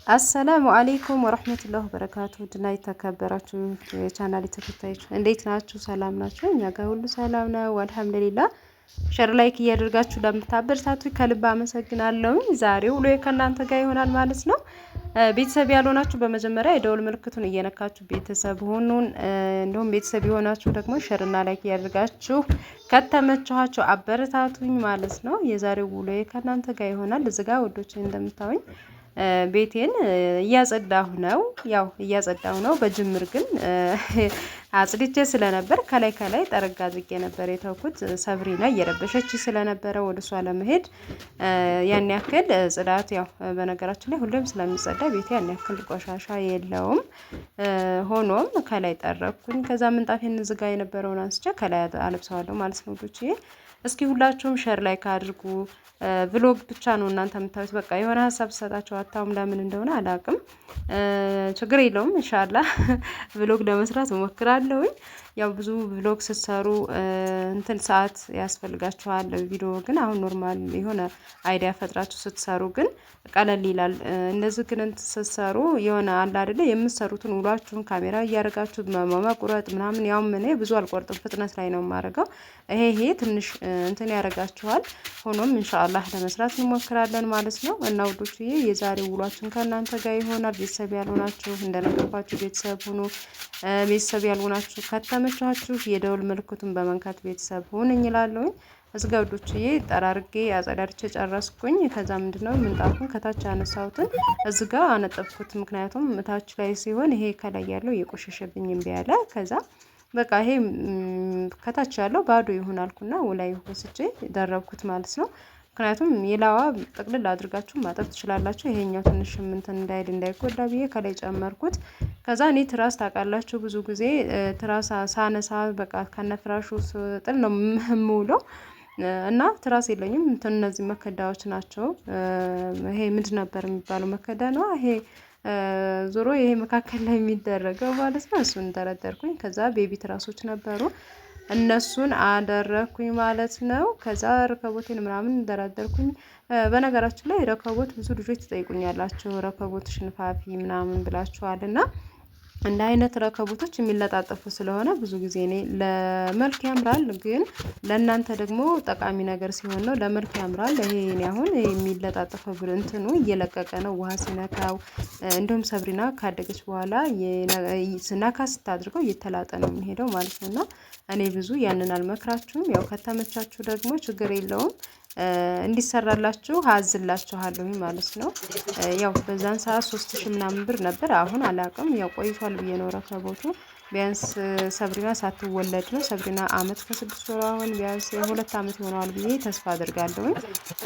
አሰላሙ አሌይኩም ወረህመቱላሂ ወበረካቱ ድና የተከበራችሁ የቻናል ተከታዮች እንዴት ናችሁ? ሰላም ናችሁ? እኛ ጋር ሁሉ ሰላም ነው አልሐምዱሊላህ። ሸር ላይክ እያደርጋችሁ ለምታበረታቱ ከልብ አመሰግናለሁ። ዛሬ ውሎ ከእናንተ ጋር ይሆናል ማለት ነው። ቤተሰብ ያልሆናችሁ በመጀመሪያ የደወል ምልክቱን እየነካችሁ ቤተሰብ ሆኑን። እንዲሁም ቤተሰብ የሆናችሁ ደግሞ ሸርና ላይክ እያደርጋችሁ ከተመቻችሁ አበረታቱኝ ማለት ነው። የዛሬው ውሎ ከእናንተ ጋር ይሆናል። እዚህ ጋር ወዶች እንደምታዩኝ ቤቴን እያጸዳሁ ነው። ያው እያጸዳሁ ነው። በጅምር ግን አጽድቼ ስለነበር ከላይ ጠረግ አድርጌ ነበር የተውኩት። ሰብሪና እየረበሸች ስለነበረ ወደ እሷ ለመሄድ ያን ያክል ጽዳት ያው በነገራችን ላይ ሁሌም ስለሚጸዳ ቤቴ ያን ያክል ቆሻሻ የለውም። ሆኖም ከላይ ጠረኩኝ። ከዛ ምንጣፌን ዝጋ የነበረውን አንስቼ ከላይ አለብሰዋለሁ ማለት ነው። ልጆቼ እስኪ ሁላችሁም ሸር ላይክ አድርጉ። ቭሎግ ብቻ ነው እናንተ የምታዩት። በቃ የሆነ ሀሳብ ሰጣችሁ አታውም፣ ለምን እንደሆነ አላውቅም። ችግር የለውም ኢንሻአላህ ቭሎግ ለመስራት እሞክራለሁኝ። ያው ብዙ ቭሎግ ስትሰሩ እንትን ሰዓት ያስፈልጋችኋል። ቪዲዮ ግን አሁን ኖርማል የሆነ አይዲያ ፈጥራችሁ ስትሰሩ ግን ቀለል ይላል። እንደዚህ ግን ስትሰሩ የሆነ አለ አይደለ የምትሰሩትን ውሏችሁን ካሜራ እያደረጋችሁ መቁረጥ ምናምን፣ ያው እኔ ብዙ አልቆርጥም፣ ፍጥነት ላይ ነው የማደርገው። ይሄ ትንሽ እንትን ያደርጋችኋል። ሆኖም ኢንሻአላህ ለመስራት እንሞክራለን ማለት ነው። እና ውዶችዬ የዛሬው ውሏችን ከእናንተ ጋር ይሆናል። ቤተሰብ ያልሆናችሁ እንደነገርኳችሁ ቤተሰብ ሁኑ። ቤተሰብ ያልሆናችሁ ከተመቻችሁ የደውል ምልክቱን በመንካት ቤተሰብ ሁኑኝ እላለሁኝ። እዚህ ጋር ውዶችዬ ጠራርጌ አጸዳድቼ ጨረስኩኝ። ከዛ ምንድነው ምንጣፉን ከታች ያነሳሁትን እዚህ ጋር አነጠፍኩት። ምክንያቱም ታች ላይ ሲሆን ይሄ ከላይ ያለው የቆሸሸብኝ እምቢ ያለ። ከዛ በቃ ይሄ ከታች ያለው ባዶ ይሆን አልኩና ወላይ ወስጄ ደረብኩት ማለት ነው። ምክንያቱም የላዋ ጥቅልል አድርጋችሁ ማጠብ ትችላላችሁ። ይሄኛው ትንሽ እንትን እንዳይጎዳ ብዬ ከላይ ጨመርኩት። ከዛ እኔ ትራስ ታውቃላችሁ ብዙ ጊዜ ትራስ ሳነሳ በቃ ከነፍራሹ ጥል ነው የምውለው እና ትራስ የለኝም። እንትን እነዚህ መከዳዎች ናቸው። ይሄ ምንድን ነበር የሚባለው? መከዳ ነው ይሄ ዞሮ ይሄ መካከል ላይ የሚደረገው ማለት ነው። እሱን ደረደርኩኝ። ከዛ ቤቢ ትራሶች ነበሩ እነሱን አደረኩኝ ማለት ነው። ከዛ ረከቦቴን ምናምን ደረደርኩኝ። በነገራችን ላይ ረከቦት ብዙ ልጆች ትጠይቁኛላችሁ፣ ረከቦት ሽንፋፊ ምናምን ብላችኋልና እንደ አይነት ረከቦቶች የሚለጣጠፉ ስለሆነ ብዙ ጊዜ እኔ ለመልክ ያምራል፣ ግን ለእናንተ ደግሞ ጠቃሚ ነገር ሲሆን ነው። ለመልክ ያምራል። ይሄ እኔ አሁን የሚለጣጠፈው ብርንትኑ እየለቀቀ ነው ውሃ ሲነካው። እንዲሁም ሰብሪና ካደገች በኋላ ስናካ ስታድርገው እየተላጠ ነው የሚሄደው ማለት ነውና እኔ ብዙ ያንን አልመክራችሁም። ያው ከተመቻችሁ ደግሞ ችግር የለውም እንዲሰራላችሁ አዝላችኋለሁ ማለት ነው። ያው በዛን ሰዓት 3000 ምናምን ብር ነበር። አሁን አላውቅም፣ ያው ቆይቷል ብዬ ነው ረከቦቱ። ቢያንስ ሰብሪና ሳትወለድ ነው። ሰብሪና አመት ከ6 ወር አሁን ቢያንስ 2 አመት ይሆናል ብዬ ተስፋ አድርጋለሁ።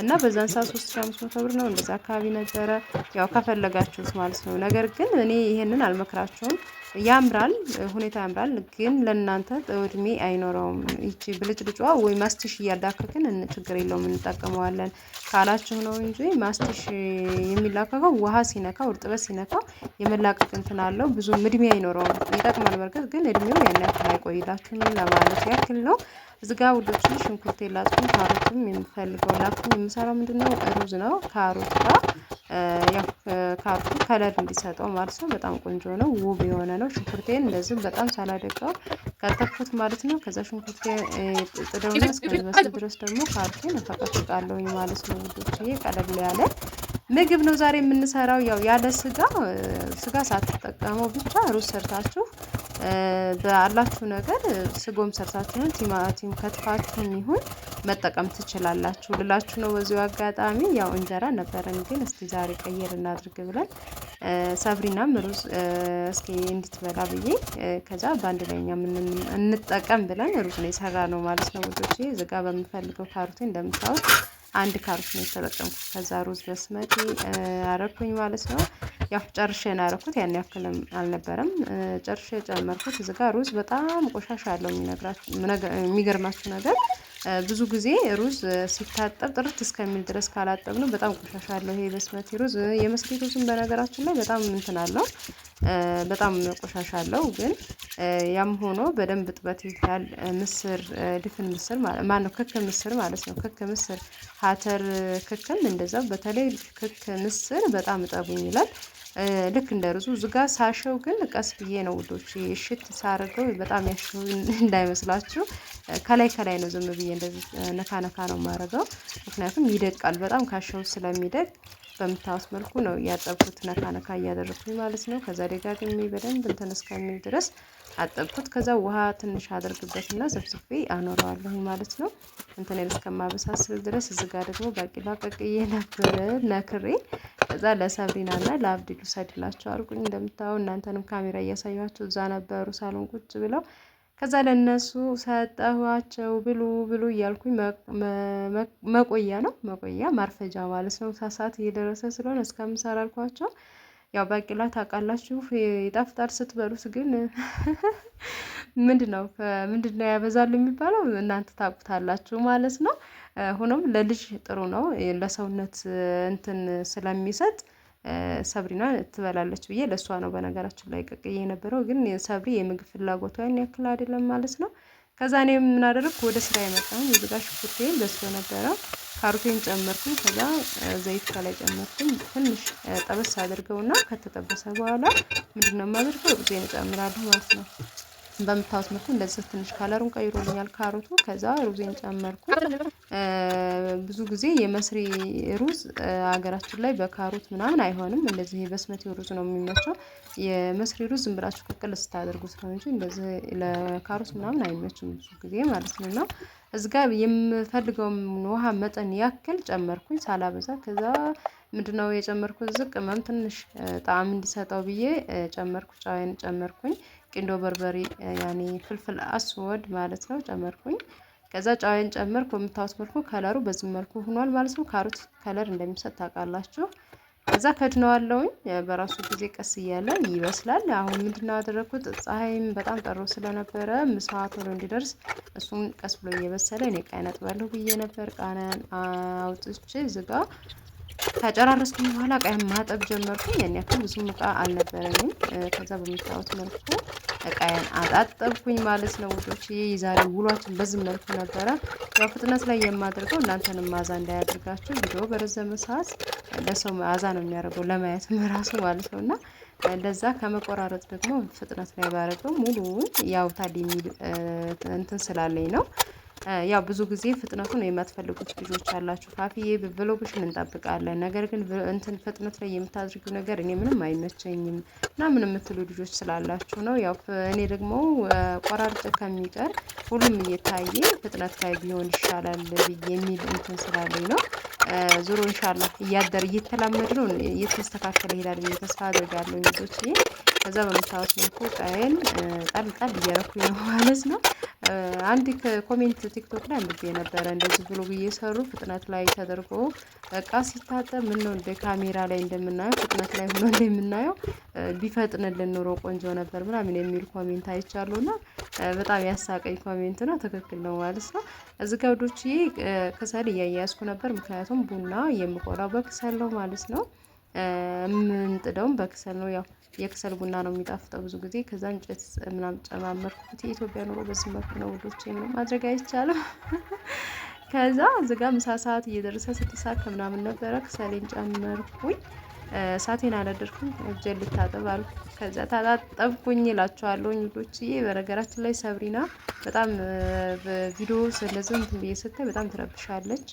እና በዛን ሰዓት 3500 ብር ነው እንደዛ አካባቢ ነበረ። ያው ከፈለጋችሁት ማለት ነው። ነገር ግን እኔ ይሄንን አልመክራችሁም። ያምራል፣ ሁኔታ ያምራል፣ ግን ለእናንተ እድሜ አይኖረውም። ይቺ ብልጭልጯ ወይ ማስቲሽ እያዳከክን ችግር የለውም እንጠቀመዋለን ካላችሁ ነው እንጂ ማስቲሽ የሚላከከው ውሃ ሲነካው እርጥበት ሲነካው የመላቀቅ እንትን አለው። ብዙም እድሜ አይኖረውም። ይጠቅማል በርግጥ፣ ግን እድሜው ያን ያክል አይቆይላችሁም ለማለት ያክል ነው። እዚህ ጋር ውዶች ሽንኩርት የላችሁም፣ ካሮትም የምፈልገው ላኩኝ። የምሰራው ምንድነው ሩዝ ነው ካሮት ጋር ያው ካሮቱ ከለር እንዲሰጠው ማለት ነው። በጣም ቆንጆ ነው፣ ውብ የሆነ ነው። ሽንኩርቴን እንደዚህ በጣም ሳላደቀው ከተፍኩት ማለት ነው። ከዛ ሽንኩርቴ ጥደውና እስከሚበስል ድረስ ደግሞ ካሮቴን እፈቀፍቃለሁኝ ማለት ነው። ውዶችዬ ቀለል ያለ ምግብ ነው ዛሬ የምንሰራው። ያው ያለ ስጋ ሳትጠቀመው ብቻ ሩዝ ሰርታችሁ በአላችሁ ነገር ስጎም ሰርታችሁ ቲማቲም ከትፋችሁም ይሁን መጠቀም ትችላላችሁ ልላችሁ ነው። በዚሁ አጋጣሚ ያው እንጀራ ነበረን፣ ግን እስቲ ዛሬ ቀየር እናድርግ ብለን ሰብሪናም ሩዝ እስኪ እንድትበላ ብዬ ከዛ በአንድ ላይ እኛ እንጠቀም ብለን ሩዝ ነው የሰራ ነው ማለት ነው። ውዶቼ ዝጋ በምፈልገው ካሮቴ እንደምታዩት አንድ ካሮት ነው የተጠቀምኩት። ከዛ ሩዝ በስመቲ አረኩኝ ማለት ነው። ያው ጨርሼ ነው ያረኩት፣ ያን ያክልም አልነበረም። ጨርሼ ጨመርኩት። እዚህ ጋር ሩዝ በጣም ቆሻሻ አለው። የሚገርማችሁ ነገር ብዙ ጊዜ ሩዝ ሲታጠብ ጥርት እስከሚል ድረስ ካላጠብ ነው በጣም ቆሻሻ አለው። ይሄ በስመቲ ሩዝ የመስሪ ሩዝን በነገራችን ላይ በጣም እንትን አለው፣ በጣም ቆሻሻ አለው። ግን ያም ሆኖ በደንብ ጥበት ይላል። ምስር ድፍን ምስር ማለት ነው፣ ክክ ምስር ማለት ነው። ክክ ምስር ሀተር ክክም እንደዛው፣ በተለይ ክክ ምስር በጣም እጠቡኝ ይላል። ልክ እንደ ሩዙ እዚህ ጋር ሳሸው ግን ቀስ ብዬ ነው ውዶች፣ እሽት ሳረገው በጣም ያሸው እንዳይመስላችሁ። ከላይ ከላይ ነው ዝም ብዬ እንደዚህ ነካ ነካ ነው የማረገው፣ ምክንያቱም ይደቃል በጣም ካሸው ስለሚደቅ። በምታዩት መልኩ ነው ያጠብኩት፣ ነካ ነካ እያደረኩኝ ማለት ነው። ከዛ ደጋግሜ በደንብ እንትን እስከሚል ድረስ አጠብኩት። ከዛ ውሃ ትንሽ አደርግበትና ሰብስቤ አኖረዋለሁ ማለት ነው፣ እንትን እስከማበሳስል ድረስ። እዚህ ጋር ደግሞ ባቂላ ቀቅዬ ነበረ ነክሬ፣ ከዛ ለሰብሪናና ለአብዲሉ ሰድላቸው አልኩኝ። እንደምታዩ እናንተንም ካሜራ እያሳያችሁ እዛ ነበሩ ሳሎን ቁጭ ብለው። ከዛ ለነሱ ሰጠኋቸው፣ ብሉ ብሉ እያልኩኝ መቆያ ነው መቆያ ማርፈጃ ማለት ነው። ሰዓት እየደረሰ ስለሆነ እስከምሰራ አልኳቸው። ያው ባቂላ ታውቃላችሁ ይጣፍጣል ስትበሉት፣ ግን ምንድነው ያበዛል የሚባለው እናንተ ታውቁታላችሁ ማለት ነው። ሆኖም ለልጅ ጥሩ ነው ለሰውነት እንትን ስለሚሰጥ ሰብሪና ትበላለች ብዬ ለእሷ ነው በነገራችን ላይ ቀቅዬ የነበረው። ግን ሰብሪ የምግብ ፍላጎቷ ያን ያክል አይደለም ማለት ነው። ከዛ እኔ ምን አደረግኩ ወደ ስራ የመጣሁኝ የዝጋ ሽንኩርቴን በስሎ ነበረ፣ ካሮቴን ጨመርኩኝ። ከዛ ዘይት ከላይ ጨመርኩኝ። ትንሽ ጠበስ አድርገውና ከተጠበሰ በኋላ ምንድነው የማደርገው ሩዜን እጨምራለሁ ማለት ነው። በምታዩት መልኩ እንደዚህ ትንሽ ካለሩን ቀይሮልኛል ካሮቱ። ከዛ ሩዜን ጨመርኩ። ብዙ ጊዜ የመስሪ ሩዝ ሀገራችን ላይ በካሮት ምናምን አይሆንም። እንደዚህ የበስመቲ ሩዝ ነው የሚመቸው። የመስሪ ሩዝ ዝም ብላችሁ ቅቅል ስታደርጉት ነው እንጂ እንደዚህ ለካሮት ምናምን አይመችም ብዙ ጊዜ ማለት ነው። እና እዚህ ጋር የምፈልገውን ውሃ መጠን ያክል ጨመርኩኝ ሳላበዛ። ከዛ ምንድነው የጨመርኩት ቅመም ትንሽ ጣዕም እንዲሰጠው ብዬ ጨመርኩ። ጫዋን ጨመርኩኝ። ቂንዶ በርበሬ ያኔ ፍልፍል አስወድ ማለት ነው ጨመርኩኝ። ከዛ ጫዋን ጨመርኩ። በምታዩት መልኩ ከለሩ በዚህ መልኩ ሆኗል ማለት ነው። ካሮት ከለር እንደሚሰጥ ታውቃላችሁ። ከዛ ከድነዋለሁኝ በራሱ ጊዜ ቀስ እያለ ይበስላል። አሁን ምንድነው ያደረኩት ፀሐይም በጣም ጠሮ ስለነበረ ምሳ ቶሎ እንዲደርስ እሱን ቀስ ብሎ እየበሰለ እኔ ቃይ ነጥባለሁ ብዬ ነበር። ቃናን አውጥቼ ዝጋ ከጨራረስኩኝ በኋላ ቃያን ማጠብ ጀመርኩኝ። ያን ያክል ብዙም እቃ አልነበረኝም። ከዛ በምታዩት መልኩ እቃያን አጣጠብኩኝ ማለት ነው ውዶች። የዛሬ ውሏችን በዚህ መልኩ ነበረ። ያው ፍጥነት ላይ የማደርገው እናንተንም ማዛ እንዳያደርጋችሁ። ቪዲዮ በረዘመ ሰዓት ለሰው ማዛ ነው የሚያደርገው ለማየትም ራሱ ማለት ነው። እና እንደዛ ከመቆራረጥ ደግሞ ፍጥነት ላይ ባደርገው ሙሉውን ያውታል የሚል እንትን ስላለኝ ነው። ያው ብዙ ጊዜ ፍጥነቱን የማትፈልጉት ልጆች አላችሁ። ፋፊዬ ብሎግሽን እንጠብቃለን፣ ነገር ግን እንትን ፍጥነት ላይ የምታድርጊው ነገር እኔ ምንም አይመቸኝም እና ምን የምትሉ ልጆች ስላላችሁ ነው። ያው እኔ ደግሞ ቆራርጬ ከሚቀር ሁሉም እየታየ ፍጥነት ላይ ቢሆን ይሻላል የሚል እንትን ስላለኝ ነው። ዞሮ ኢንሻአላህ እያደር እየተላመድ ነው እየተስተካከለ ይሄዳል ብዬ ተስፋ አድርጋለሁ ልጆች። ከዛ በምታዩት መልኩ ቃየን ጣል ጣል እያረኩኝ ነው ማለት ነው። አንድ ኮሜንት ቲክቶክ ላይ አንብቤ ነበረ እንደዚህ ብሎ እየሰሩ ፍጥነት ላይ ተደርጎ እቃ ሲታጠብ ምን ነው እንደ ካሜራ ላይ እንደምናየው ፍጥነት ላይ ሆኖ እንደምናየው ቢፈጥንልን ኑሮ ቆንጆ ነበር ምናምን የሚል ኮሜንት አይቻለሁና በጣም ያሳቀኝ ኮሜንት ነው። ትክክል ነው ማለት ነው። እዚህ ጋር ወዶችዬ ከሰል እያያዝኩ ነበር፣ ምክንያቱም ቡና የምቆላው በክሰል ነው ማለት ነው። የምንጥደውም በክሰል ነው። ያው የክሰል ቡና ነው የሚጣፍጠው ብዙ ጊዜ። ከዛ እንጨት ምናምን ጨማመርኩት። የኢትዮጵያ ኑሮ በዚህ መልኩ ነው ውዶቼ፣ ምንም ማድረግ አይቻልም። ከዛ እዚህ ጋር ምሳ ሰዓት እየደረሰ 6 ሰዓት ከምናምን ነበረ። ክሰሌን ጨመርኩኝ። እሳቴን አላደርኩም። እጄን ልታጠብ አልኩ። ከዛ ታጣጠብኩኝ እላችኋለሁ ውዶችዬ። በነገራችን ላይ ሰብሪና በጣም በቪዲዮ ስለዚህ እንትን ብዬ ስታይ በጣም ትረብሻለች።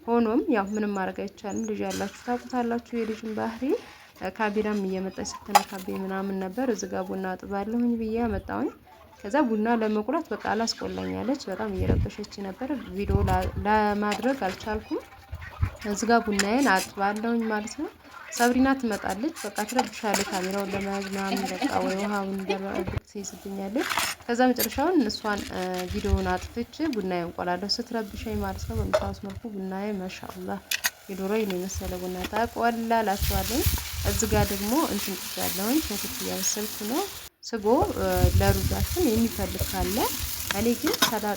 ሆኖም ያው ምንም ማድረግ አይቻልም። ልጅ ያላችሁ ታውቁታላችሁ የልጅን ባህሪ። ካቢራም እየመጣች ስትነካብኝ ምናምን ነበር። እዚህ ጋር ቡና አጥባለሁኝ ብዬ አመጣሁኝ። ከዛ ቡና ለመቁላት በቃ አላስቆላኛለች። በጣም እየረበሸች ነበር። ቪዲዮ ለማድረግ አልቻልኩም። እዚህ ጋር ቡናዬን አጥባለሁኝ ማለት ነው። ሰብሪና ትመጣለች። በቃ ትረብሻለች። ካሜራውን ለመያዝ ምናምን በቃ ወይ ውሃውን ትይዝብኛለች። ከዛ መጨረሻውን እሷን ቪዲዮውን አጥፍቼ ቡናዬን ቆላለሁ ስትረብሸኝ ማለት ነው። በምታዩት መልኩ ቡናዬ ማሻአላህ የዶሮዬን የመሰለ ቡና ታቆላላችኋለሁ። እዚህ ጋር ደግሞ እንትን ጥጃለሁኝ። ሽንኩርት እያበሰልኩ ነው። ስጎ ለሩዛችን የሚፈልግ ካለ፣ እኔ ግን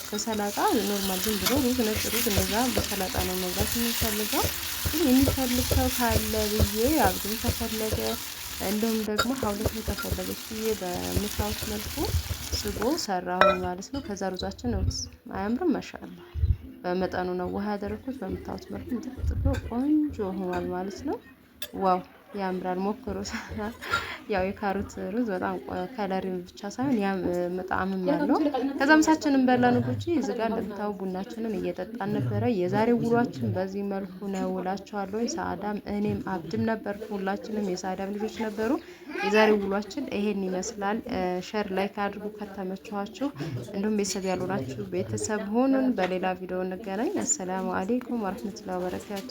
በሰላጣ ኖርማል ዝም ብሎ ሩዝ ነጭ ሩዝ እነዛ በሰላጣ ነው መብላት የሚፈልገው። ግን የሚፈልግ ሰው ካለ ብዬ አብዱን ተፈለገ እንዲሁም ደግሞ ሀውለት ተፈለገች ብዬ በምታዩት መልኩ ስጎ ሰራሁኝ ማለት ነው። ከዛ ሩዛችን ነው አያምርም? ማሻአላ በመጠኑ ነው ውሃ ያደረኩት። በምታዩት መልኩ ጥጥቶ ቆንጆ ሆኗል ማለት ነው። ዋው ያምራል፣ ሞክሩት። ያው የካሮት ሩዝ በጣም ከለር ብቻ ሳይሆን ያም ጣዕምም አለው። ከዛ ምሳችንን በላን ጉጂ። እዚህ ጋር እንደምታው ቡናችንን እየጠጣን ነበረ። የዛሬው ውሏችን በዚህ መልኩ ነው እላችኋለሁ። ሰአዳም እኔም አብድም ነበር፣ ሁላችንም የሰአዳም ልጆች ነበሩ። የዛሬው ውሏችን ይሄን ይመስላል። ሸር ላይክ አድርጉ ከተመቻችሁ። እንዲሁም ቤተሰብ ያልሆናችሁ ቤተሰብ ሆኑን። በሌላ ቪዲዮ እንገናኝ። አሰላሙ አለይኩም ወራህመቱላሂ ወበረካቱ።